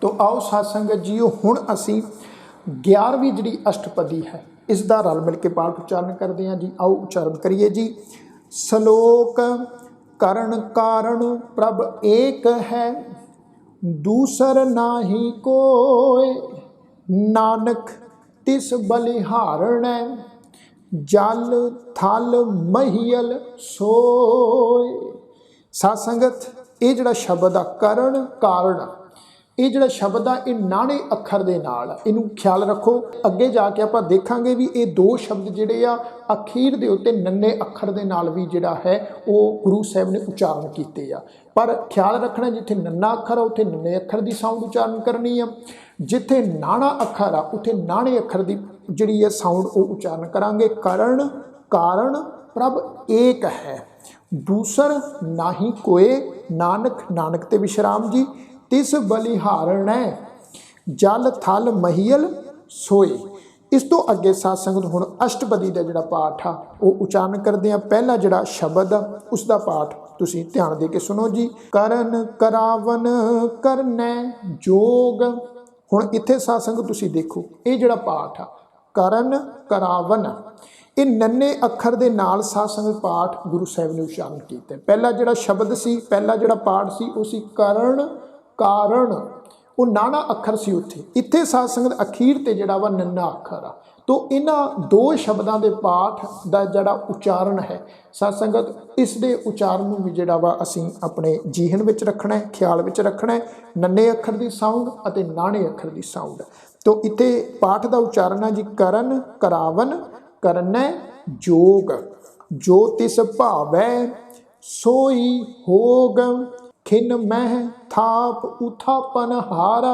तो आओ साध संगत जीओ हुण असी 11वीं जिहड़ी अष्टपदी है इसका रल मिल के पाठ उच्चारण करते हैं जी। आओ उच्चारण करिए जी। श्लोक करण कारण प्रभ एक है, दूसर नाही कोय, नानक तिस बलिहारण, जल थल महियल सोय। साध संगत ये जिहड़ा शब्द आ करण कारण, ये जिहड़ा शब्द आ ये नाणे अखर दे नाल आ, इनू ख्याल रखो। अगे जाके आपां देखांगे भी ये दो शब्द जिहड़े आ अखीर दे उत्ते नन्हे अखर दे नाल भी जिहड़ा है वो गुरु साहिब ने उच्चारण कीते आ। पर ख्याल रखना जिथे नन्ना अखर आ उत्थे नन्हे अखर दी साउंड उच्चारण करनी आ, जिथे नाणा अखर आ उत्थे नाणे अखर दी जिहड़ी है साउंड वो उच्चारण करांगे। करण कारण प्रभ एक है, दूसर नाही कोय, नानक नानक ते विश्राम जी, तिस बलिहारण जल थल महियल सोए। इस तो अगे साध संगत हुण अष्टपदी का जिहड़ा पाठ आ वो उच्चारण करते हैं। पहला जिहड़ा शब्द आ उसका पाठ तुसीं ध्यान दे के सुनो जी। करन करावन करनै जोग। हुण इत्थे साध संगत तुसीं देखो ये जिहड़ा पाठ आ करन करावन ये नन्हे अखर दे नाल साध संगत पाठ गुरु साहिब ने उच्चारण किया। पहला जिहड़ा शब्द सी पहला जिहड़ा पाठ सी वो सी करण कारण, वो नाना अखर सी उत्थे। इत्थे साध संगत अखीर ते जिहड़ा वा नन्ना अखर आ। तो इन्हां दो शब्दां दे पाठ दा जिहड़ा उच्चारण है साध संगत इस दे उच्चारण नूं भी जिहड़ा वा असीं अपने जीहन विच रखना है, ख्याल विच रखना है। नन्हे अखर दी साउंड अते नाणे अखर दी साउंड। तो इत्थे पाठ दा उच्चारण है जी। करन करावन करनै जोग, जो तिस भावै सोई होग, खिन मह थाप उथापन हारा,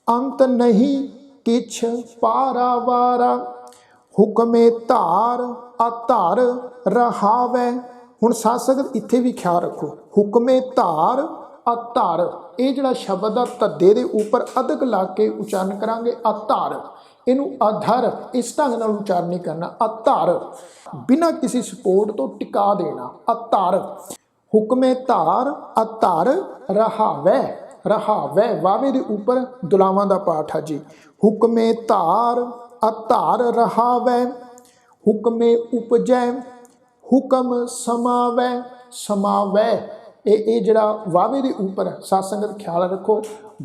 अंत नहीं किछ पारावारा, हुक्मे धार अधार रहावै। हुण साध संगत इत्थे भी ख्याल रखो, हुक्मे धार अधार ये जिहड़ा शब्द आ धद्दे दे उपर अधक ला के उच्चारण करांगे अधार, इनू अधर इस ढंग नाल उच्चारण नहीं करना। अधार बिना किसी सपोर्ट तो टिका देना अधार। हुक्मे धार अधार रहावै, रहावै वावे दे उपर दुलावां दा पाठ है जी। हुक्मे धार अधार रहावै, हुक्मे उपजै हुक्म समावै, समावै ये जिहड़ा वावे दे उपर साध संगत ख्याल रखो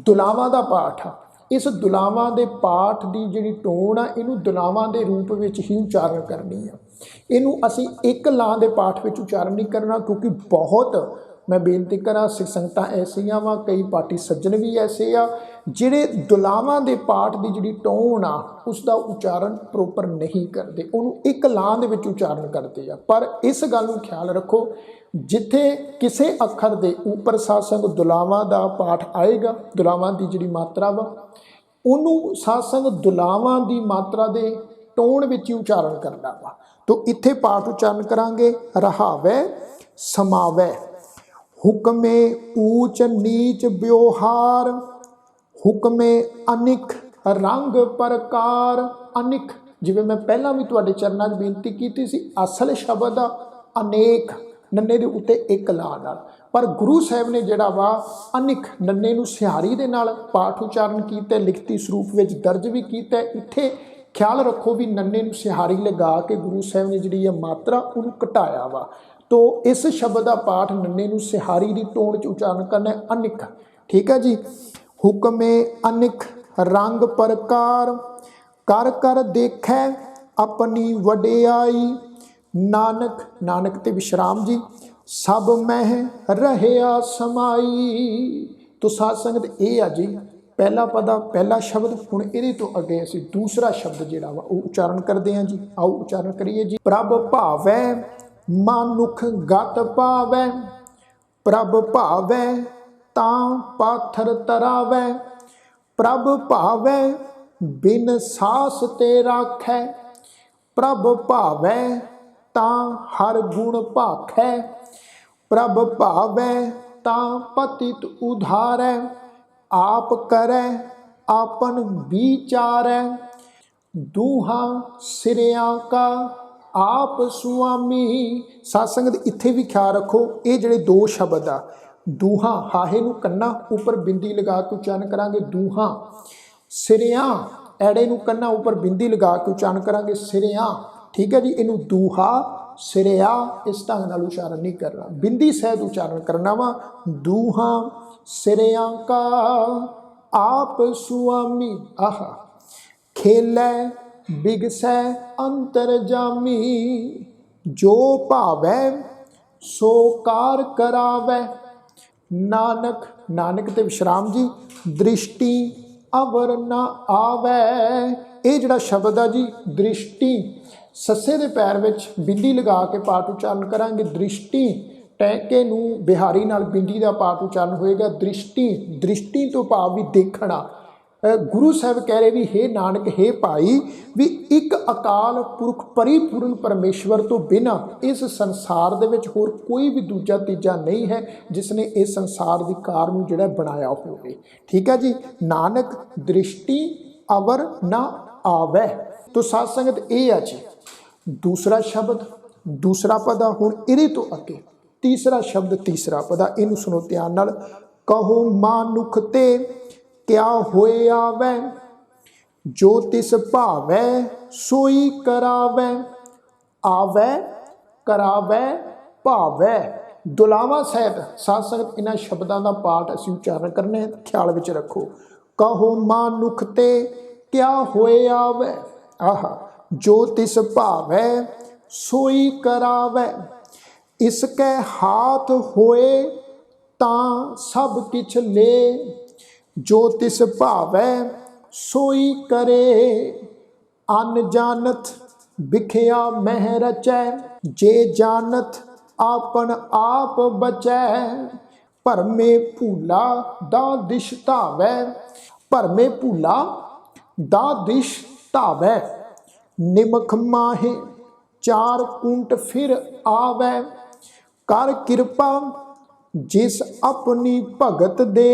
दुलावां दा पाठ आ। इस दुलावां दे पाठ की जिहड़ी टोन आ इनू दुलावां दे रूप विच ही उच्चारण करनी आ। इनू असीं एक लां दे पाठ विच उच्चारण नहीं करना, क्योंकि बहुत मैं बेनती करा सिख संगतां ऐसियां वा कई पाठी सज्जन भी ऐसे आ जिहड़े दुलावां दे पाठ की जिहड़ी टोन आ उसका उच्चारण प्रोपर नहीं करते, उन्होंने एक लां दे विच उच्चारण करते आ। पर इस गल नूं ख्याल रखो जिथे किसी अखर के उपर साध संगत दुलावां दा पाठ आएगा, दुलावां की जिहड़ी मात्रा वा उन्होंने साध संगत दुलावां की मात्रा के टोन विच ही उच्चारण करना वा। तो इत्थे पाठ उच्चारण करांगे रहावै समावै। हुक्मे ऊच नीच व्यवहार, हुक्मे अनिक रंग प्रकार। अनिक जिवें मैं पहला भी तुहाडे चरनां 'च बेनती कीती सी, असल शब्द आ अनेक नन्ने दे उत्ते एक ला नाल, पर गुरु साहिब ने जिहड़ा वा अनिक नन्ने नूं सिहारी दे नाल पाठ उच्चारण कीता, लिखती स्वरूप विच दर्ज भी कीता। इत्थे ख्याल रखो भी नन्ने नूं सिहारी लगा के गुरु साहिब ने जिहड़ी मात्रा उन्होंने घटाया वा। तो इस शब्द का पाठ नन्ने नूं सिहारी की टोन च उच्चारण करना है अनिक, ठीक है जी। हुक्मे अनिक रंग प्रकार, कर कर देखै अपनी वडियाई, नानक नानक ते विश्राम जी, सब मह रहया समाई। तो साध संगत ये आ जी पहला पदा पहला शब्द। हुण इहदे तो अगे असीं दूसरा शब्द जिहड़ा वा वो उच्चारण करते हैं जी। आओ उच्चारण करिए जी। प्रभ भावै मानुख गत पावै, प्रभ भावै तां पाथर तरावै, प्रभ भावै बिन सास ते राखै, प्रभ भावै तां हर गुण भाखै, प्रभ भावै तां पतित उधारै, आप करै आपन विचारै, दूहां सिरियां का आप सुआमी। साध संगत इत्थे भी ख्याल रखो ये जिहड़े दो शब्द आ दूहां, हाहे नूं कन्ना उपर बिंदी लगा के उच्चारण करांगे दूहां। सिरियां, ऐड़े नूं कन्ना उपर बिंदी लगा के उच्चारण करांगे सिरियां। ठीक है जी, इनू दूहा सिरिया इस ढंग नाल उच्चारण नहीं करना, बिंदी सहित उच्चारण करना वा। दूहां सिरियां का आप सुआमी, आहा खेलै बिगसै अंतर जामी, जो भावै सो कार करावै। नानक, नानक ते विश्राम जी, दृष्टि अवर ना आवै। ये जिहड़ा शब्द है जी दृष्टि, सस्से दे पैर विच बिंदी लगा के पाठ उच्चारण करांगे दृष्टि। टैके नूं बिहारी नाल बिंदी का पाठ उच्चारण होएगा दृष्टि। दृष्टि तो भाव भी देखना। गुरु साहब कह रहे भी हे नानक हे भाई भी एक अकाल पुरख परिपूर्ण परमेश्वर तो बिना इस संसार दे विच होर कोई भी दूजा तीजा नहीं है जिसने इस संसार की कार नूं जिहड़ा बनाया होवे। ठीक है जी, नानक दृष्टि अवर ना आवे। तो साध संगत ये है जी दूसरा शब्द, दूसरा पद। हुण इहदे तो अगे तीसरा शब्द, तीसरा पद, इनू सुनो ध्यान नाल। कहो मानुख ते क्या होए आवे, जो तिस भावै सोई करावै। आवे, करावै, भावै, दुलावा सहित साध संगत इन्हां शब्दां दा पाठ असीं उच्चारण करने, ख्याल विच रखो। कहो मानुख ते क्या होए आवे, आहा जो तिस भावै सोई करावै। इसके हाथ होए तां सब किछ ले, जो तिस भावै सोई करे। अन जानत बिखिया मह रचै, जे जानत आपन आप बचै। भरमे भूला दा दिश धावै, भरमे भूला दा दिश धावै। निमख माहे चार कुंट फिर आवै, कर कृपा जिस अपनी भगत दे।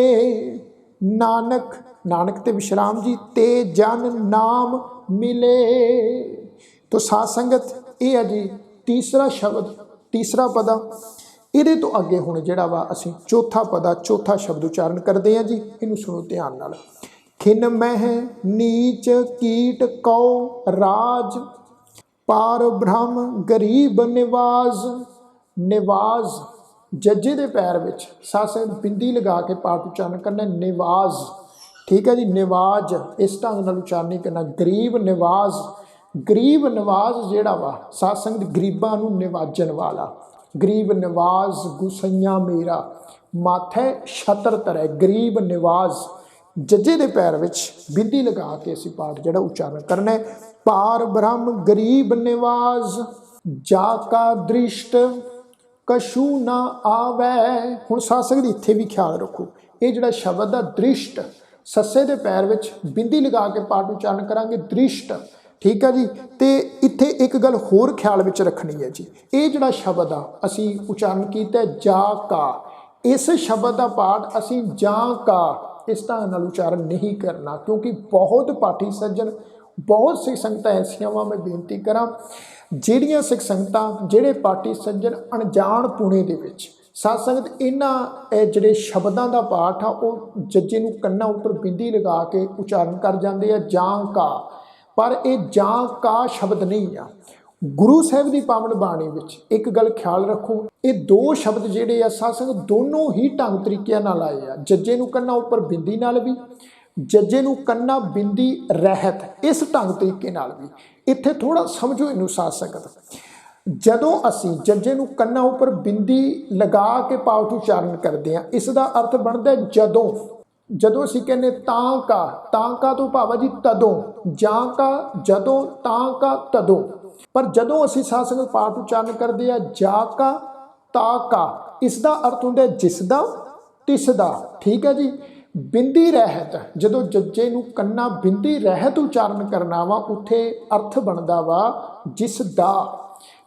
नानक, नानक ते विश्राम जी, ते जन नाम मिले। तो साध संगत ये है जी तीसरा शब्द, तीसरा पदा। इहदे तो अगे हुण जिहड़ा वा असीं चौथा पदा, चौथा शब्द उच्चारण करते हैं जी, इनू सुनो ध्यान नाल। खिन मह नीच कीट कौ राज, पार ब्रह्म गरीब निवाज। निवाज जज्जे दे पैर विच साध संगत बिंदी लगा के पाठ उच्चारण करना निवाज। ठीक है जी, निवाज इस ढंग नाल उच्चारण नहीं करना, गरीब निवाज। गरीब निवाज जिहड़ा वा साध संगत गरीबां नूं निवाजन वाला। गरीब निवाज गुसैया मेरा, माथे छतर तरै। गरीब निवाज जज्जे दे पैर विच बिंदी लगा के असीं पाठ जिहड़ा उच्चारण करना है। पार ब्रह्म गरीब निवाज, जाका दृष्ट कशू ना आवे। हुण साध संगत इत्थे भी ख्याल रखो, ये जिहड़ा शब्द है दृष्ट, सस्से दे पैर विच बिंदी लगा के पाठ उच्चारण करांगे दृष्ट। ठीक है जी, तो इत्थे एक गल होर ख्याल विच रखनी है जी, ये जिहड़ा शब्द आ असीं उच्चारण कीता जा का, इस शब्द का पाठ असीं जा का इस ढंग नाल उच्चारण नहीं करना, क्योंकि बहुत पाठी सज्जन, बहुत सिख संगतां ऐसियां वा मैं बेनती करां ਜਿਹੜੀਆਂ सिख संगतां ਜਿਹੜੇ पाठी सज्जन अणजाण पुणे ਦੇ ਵਿੱਚ साध संगत इन्हां ਜਿਹੜੇ शब्दां ਦਾ पाठ आ ਉਹ जज्जे ਨੂੰ ਕੰਨਾਂ ਉੱਪਰ ਬਿੰਦੀ ਲਗਾ ਕੇ ਉਚਾਰਨ ਕਰ ਜਾਂਦੇ ਆ ਜਾਂ ਕਾ, ਪਰ ਇਹ ਜਾਂ ਕਾ ਸ਼ਬਦ ਨਹੀਂ ਆ। गुरु साहब की पावन बाणी विच एक गल ख्याल रखो, ये दो शब्द जिहड़े आ साध संगत दोनों ही ढंग तरीके नाल आए आ। जज्जे नूं कन्ना उपर बिंदी नाल भी, जज्जे नूं कन्ना बिंदी रहत इस ढंग तरीके नाल भी। इत्थे थोड़ा समझो इनू साध संगत, जदों असीं जज्जे नूं कन्ना उपर बिंदी लगा के पाठ उच्चारण करते हैं, इसका अर्थ बनता है जदों। जदों असीं कहने तां का तो भाव है जी तदों, जां का जदों, तां का तदों। पर जदों असीं साध संगत पाठ उच्चारण करते हैं जा का ता का, इसका अर्थ होंदा जिसदा तिसदा। ठीक है जी, बिंदी रहत, जदों जज्जे नूं कन्ना बिंदी रहत उच्चारण करना वा उत्थे अर्थ बनदा वा जिसदा।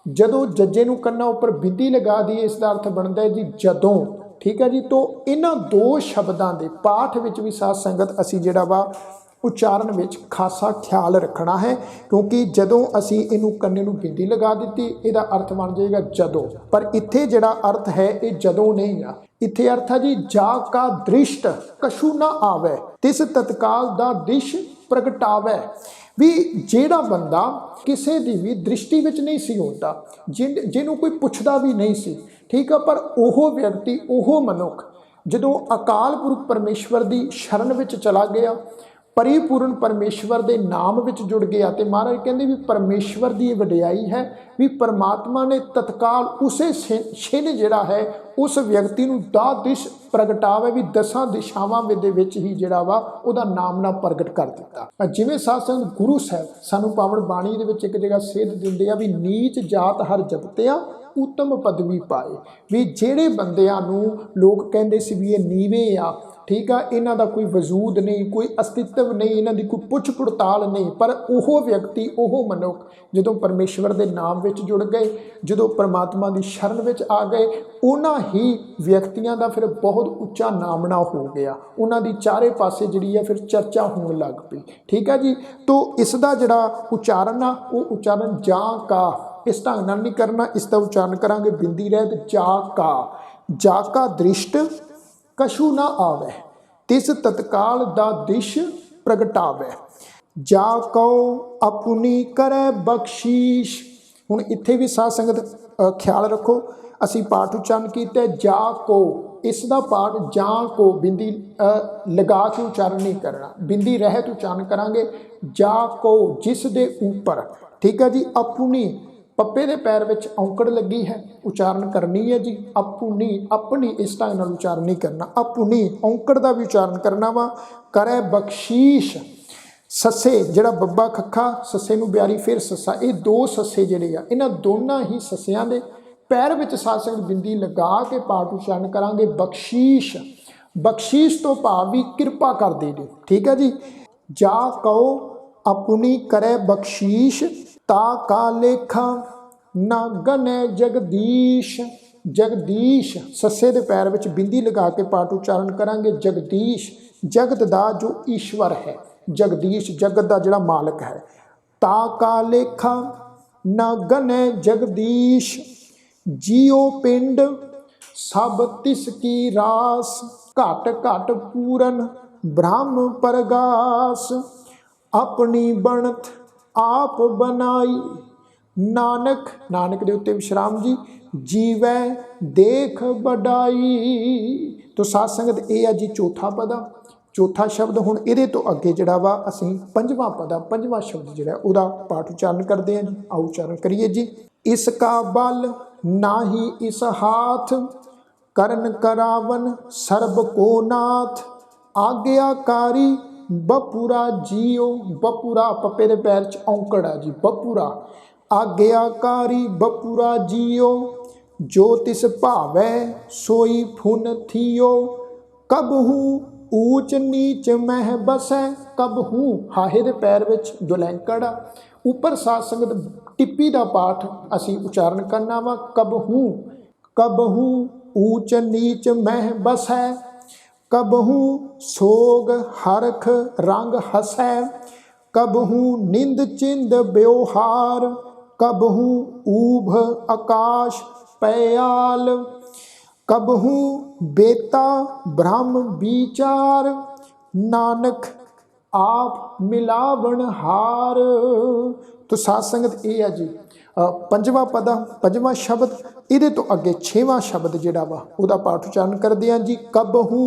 जदों जज्जे नूं कन्ना उपर बिंदी लगा दी इसका अर्थ बनता है जी जदों। ठीक है जी, तो इन्हां दो शब्दां दे पाठ विच भी साध संगत असीं जिहड़ा वा ਉਚਾਰਨ ਵਿੱਚ ਖਾਸਾ ਖਿਆਲ ਰੱਖਣਾ ਹੈ, ਕਿਉਂਕਿ ਜਦੋਂ ਅਸੀਂ ਇਹਨੂੰ ਕੰਨੇ ਨੂੰ ਬਿੰਦੀ ਲਗਾ ਦਿੱਤੀ ਇਹਦਾ ਅਰਥ ਬਣ ਜਾਏਗਾ ਜਦੋਂ, ਪਰ ਇੱਥੇ ਜਿਹੜਾ ਅਰਥ ਹੈ ਇਹ ਜਦੋਂ ਨਹੀਂ ਆ। ਇੱਥੇ ਅਰਥ ਹੈ ਜੀ ਜਾ ਕਾ ਦ੍ਰਿਸ਼ਟ ਕਛੂ ਨਾ ਆਵੇ ਤਿਸ ਤਤਕਾਲ ਦਾ ਦਿਸ਼ ਪ੍ਰਗਟਾਵੇ। ਵੀ ਜਿਹੜਾ ਬੰਦਾ ਕਿਸੇ ਦੀ ਵੀ ਦ੍ਰਿਸ਼ਟੀ ਵਿੱਚ ਨਹੀਂ ਸੀ ਹੁੰਦਾ, ਜਿਹਨੂੰ ਕੋਈ ਪੁੱਛਦਾ ਵੀ ਨਹੀਂ ਸੀ, ਠੀਕ ਆ, ਪਰ ਉਹ ਵਿਅਕਤੀ ਉਹ ਮਨੁੱਖ ਜਦੋਂ ਅਕਾਲ ਪੁਰਖ ਪਰਮੇਸ਼ਵਰ ਦੀ ਸ਼ਰਨ ਵਿੱਚ ਚਲਾ ਗਿਆ, परिपूर्ण परमेश्वर के नाम विच जुड़ गया, तो महाराज कहते भी परमेश्वर की वडियाई है भी परमात्मा ने तत्काल उसे छिन जिहड़ा है उस व्यक्ति नूं दा दिश प्रगटावे भी 10 दिशावां दे विच ही जिहड़ा वा उहदा नाम ना प्रगट कर दिता। जिवें साध संगत गुरु साहब सानूं पावन बाणी दे विच एक जगह सेध दिंदे आ भी नीच जात हर जपतिया उत्तम पदवी पाए, भी ਜਿਹੜੇ ਬੰਦਿਆਂ ਨੂੰ ਲੋਕ ਕਹਿੰਦੇ ਸੀ ਵੀ ਇਹ ਨੀਵੇਂ ਆ, ठीक है, इन्हां दा कोई वजूद नहीं, कोई अस्तित्व नहीं, इन्हां दी कोई पुछ पड़ताल नहीं, पर वो व्यक्ति वो मनुख जदों परमेश्वर के नाम विच जुड़ गए, जदों परमात्मा की शरण विच आ गए, उन्हां ही व्यक्तियों का फिर बहुत उच्चा नामना हो गया, उन्हां दी चारे पासे जिहड़ी है फिर चर्चा होने लग पई। ठीक है जी, तो इसका जिहड़ा उच्चारण आ वो उच्चारण जा का इस ढंग नाल नहीं करना, इसका उच्चारण करांगे बिंदी रहत जा का दृष्ट कछु ना आवे तिस तत्काल दा दिश प्रगटावे जा कहो अपनी करे बख्शीश। हुण इत्थे भी साध संगत ख्याल रखो, असी पाठ उच्चारण किया जा को, इसका पाठ जा को बिंदी लगा के उच्चारण नहीं करना, बिंदी रहत उच्चारण करांगे जा को जिस दे ऊपर। ठीक है जी, अपनी पप्पे के पैर में औंकड़ लगी है, उच्चारण करनी है जी अपनी, अपनी इस ढंग नाल उच्चारण नहीं करना, अपनी औंकड़ का भी उच्चारण करना वा। करे बख्शीश ससे जिहड़ा बब्बा खखा ससे नूं ब्यारी फिर ससा, ये दो ससे जिहड़े आ इन्हां दोनों ही ससियां दे पैर में साध संगत बिंदी लगा के पाठ उच्चारण करांगे बख्शीश। बख्शीश तो भाव भी किरपा कर दे। ठीक है जी, जा कहो अपनी करे बख्शीश ता का लेखा ना गने जगदीश। जगदीश ससे दे पैर विच बिंदी लगा के पाठ उच्चारण करांगे जगदीश, जगत दा जो ईश्वर है, जगदीश जगत दा जिहड़ा मालक है। ता का लेखा ना गने जगदीश जियो पिंड सब तिस की रास, घट घट पूरन ब्रह्म परगास। अपनी बनत आप बनाई नानक, नानक दे उत्ते विश्राम जी जीवै देख बड़ाई। तो साध संगत ये है जी चौथा पद, चौथा शब्द। हुण इहदे तो अगे जिहड़ा वा असीं पंजवां पद, पंजवां शब्द जिहड़ा उहदा पाठ उच्चारण करते हैं जी। आओ उच्चारण करिए जी। इसका बल नाही इस हाथ करन करावन सर्ब को नाथ, आज्ञाकारी बपुरा जियो। बपुरा पप्पे दे पैर च औंकड़ है जी, बपुरा आज्ञाकारी बपुरा जियो। जो तिस भावै सोई फुन थियो, कबहू ऊच नीच मह बसै। कबहू हाहे दे पैर विच दुलैंकड़ आ, उपर साध संगत टिप्पी का पाठ असी उच्चारण करना वा कबहू। कबहू ऊच नीच मह बसै, कबहू सोग हरख रंग हसै। कबहू निंद चिंद ब्योहार, कबहू ऊभ आकाश पयाल। कबहू बेता ब्रह्म विचार, नानक आप मिलावन हार। तो साध संगत ये है जी पंजवां पद, पंजवां शब्द। इहदे तो अगे छेवां शब्द जिहड़ा वा उहदा पाठ उच्चारण करदे हां जी। कबहू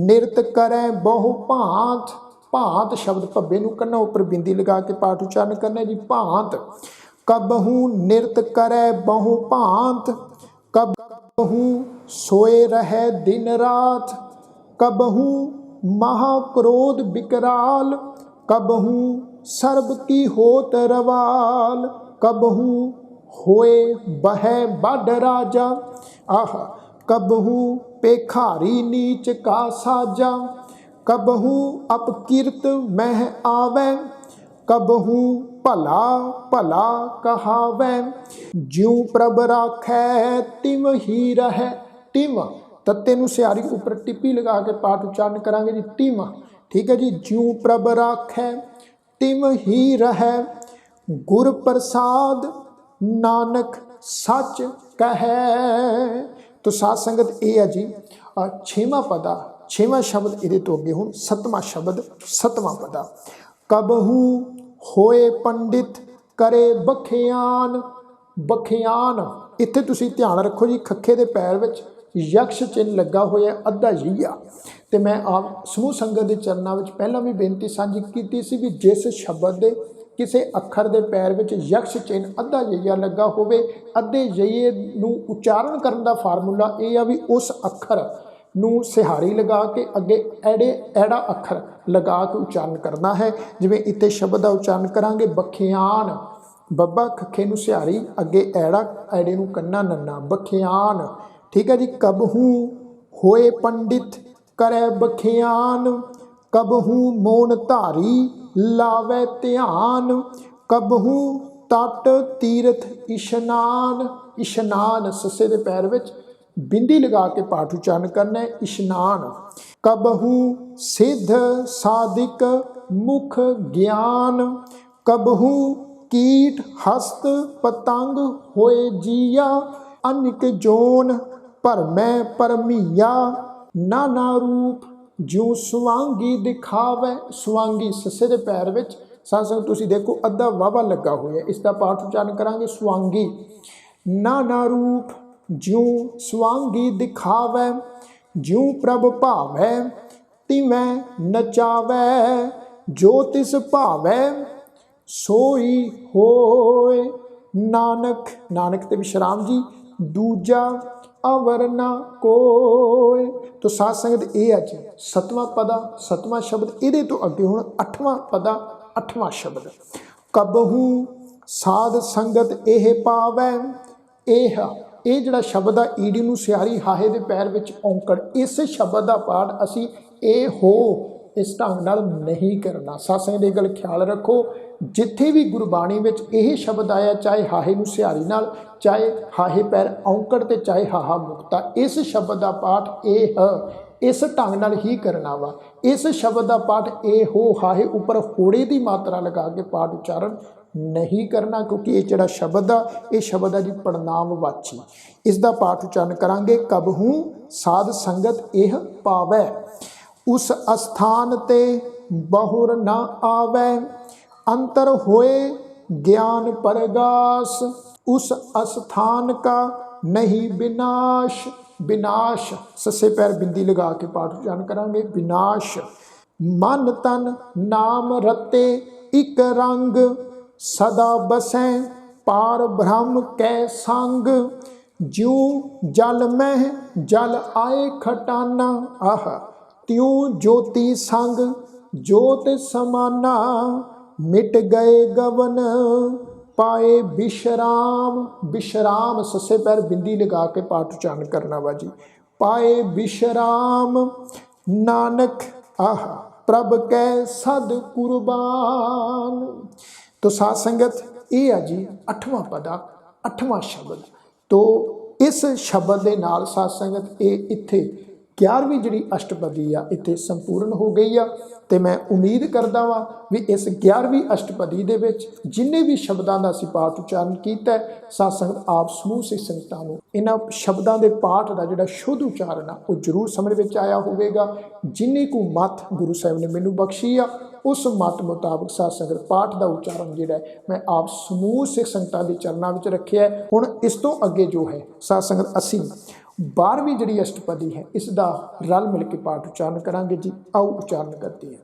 निरत करै बहु भांत। भांत शब्द भब्बे नूं कन्ना उपर बिंदी लगा के पाठ उच्चारण करना जी भांत। कबहू निरत करै बहु भांत, कबहू सोए रहे दिन रात। कबहू महाक्रोध विकराल, कबहू सर्ब की होत रवाल। कबहू होए बहे बड़ राजा, आह कबहू पेखारी नीच का साजा। कबहू अपकीर्त मह आवे, कबहू भला भला कहावे। ज्यों प्रभ राखै तिम ही रहे। तिम तत्ते नूं सियारी उपर टिप्पी लगा के पाठ उच्चारण करांगे जी तिम। ठीक है जी। ज्यों प्रभ राखै तिम ही रहै, गुर प्रसाद नानक सच कहै। तो साध संगत ये है जी छेवां पदा, छेवां शब्द ये तो अगे हुण सतवां शब्द सतवां पदा। कबहू होए पंडित करे बखियान, बखियान इत्थे तुसीं ध्यान रखो जी, खखे दे पैर विच यक्ष चिन्ह लगा होया अद्धा यईया। तो मैं आप समूह संगत के चरणों में पहला भी बेनती साझी की सी भी जिस शब्द के किसी अखर के पैर में यक्ष चिन्ह अद्धा यईया लगा होवे, अद्धे यईए नूं उच्चारण करने का फार्मूला यह आ भी उस अखर नूं सिहारी लगा के अगे एड़े एड़ा अखर लगा के उच्चारण करना है। जिवें इत्थे शब्द का उच्चारण करांगे बखियान, बब्बा खखे नूं सिहारी अगे एड़ा एड़े नूं कन्ना नन्ना, बखियान। ठीक है जी। कबहू होए पंडित करे बखियान, कबहू मौन धारी लावे ध्यान, कबहू तट तीरथ इशनान। इशनान सस्से दे पैर विच बिंदी लगा के पाठ उच्चारण करना है, इशनान। कबहू सिद्ध साधिक मुख ज्ञान, कबहू कीट हस्त पतंग होए जिया, अनिक जोन भरमै परमिया, नाना रूप ज्यों सुवांगी दिखावे। सुवांगी सस्से दे पैर विच साध संगत तुसीं देखो अद्धा वावा लगा होया, इसका पाठ उच्चारण करांगे सुवांगी। नाना रूप ज्यों सुवांगी दिखावे, ज्यों प्रभ भावै तिवैं नचावै, जो तिस भावै सोई होए। नानक, नानक ते विश्राम जी, दूजा अवर ना कोय। तो साध संगत ये है जी सतवां पदा सतवां शब्द, ये तो अगे हुण अठवां पदा अठवां शब्द। कबहू साध संगत एह पावै, एह ये जिहड़ा शब्द आ ईडी नूं सियारी हाहे दे पैर विच औंकड़, इस शब्द का पाठ असी ए हो इस ढंग नाल नहीं करना। साध संगत ये गल ख्याल रखो, जिथे भी गुरबाणी विच यह शब्द आया, चाहे हाहे नूं सिहारी नाल, चाहे हाहे पैर औंकड़ ते चाहे हाहा मुक्ता, इस शब्द का पाठ एह इस ढंग नाल ही करना वा। इस शब्द का पाठ ए हो हाहे उपर होड़े की मात्रा लगा के पाठ उच्चारण नहीं करना, क्योंकि ये जिहड़ा शब्द आ ये शब्द आ जी परिणामवाची। इसका पाठ उच्चारण करांगे कबहू साध संगत एह पावै, उस अस्थान ते बहुर न आवै, अंतर होए ज्ञान परगास, उस अस्थान का नहीं विनाश। विनाश सस्से पैर बिंदी लगा के पाठ उच्चारण करांगे विनाश। मन तन नाम रते इक रंग, सदा बसैं पार ब्रह्म कै संग, ज्यों जल में जल आए खटाना, आह त्यों ज्योति संग ज्योत समाना, मिट गए गवन पाए विश्राम। विश्राम सस्से पैर बिंदी लगा के पाठ उच्चारण करना वा जी, पाए विश्राम। नानक आह प्रभ कै सद कुर्बान। तो साध संगत ये है जी अठवां पदा अठवां शब्द। तो इस शब्द के नाल साध संगत ये इत्थे 11वीं जिहड़ी अष्टपदी आ इत्थे संपूर्ण हो गई आ। ते मैं उम्मीद करदा वां भी इस 11वीं अष्टपदी दे विच जिन्ने भी शब्दां दा असीं पाठ उच्चारण कीता साध संगत आप समूह सिख संगतां नूं इन्हां शब्दां दे पाठ दा जिहड़ा शुद्ध उच्चारण आ वो जरूर समझ विच आया होवेगा। जिन्नी को मत गुरु साहिब ने मैनूं बख्शी आ उस मत मुताबिक साध संगत पाठ का उच्चारण जिहड़ा मैं आप समूह सिख संगतां दे चरनां विच रखिया है। हुण इस तों अगे जो है साध संगत असीं 12वीं जिहड़ी अष्टपदी है इसका रल मिल के पाठ उच्चारण करांगे जी। आओ उच्चारण करते हैं।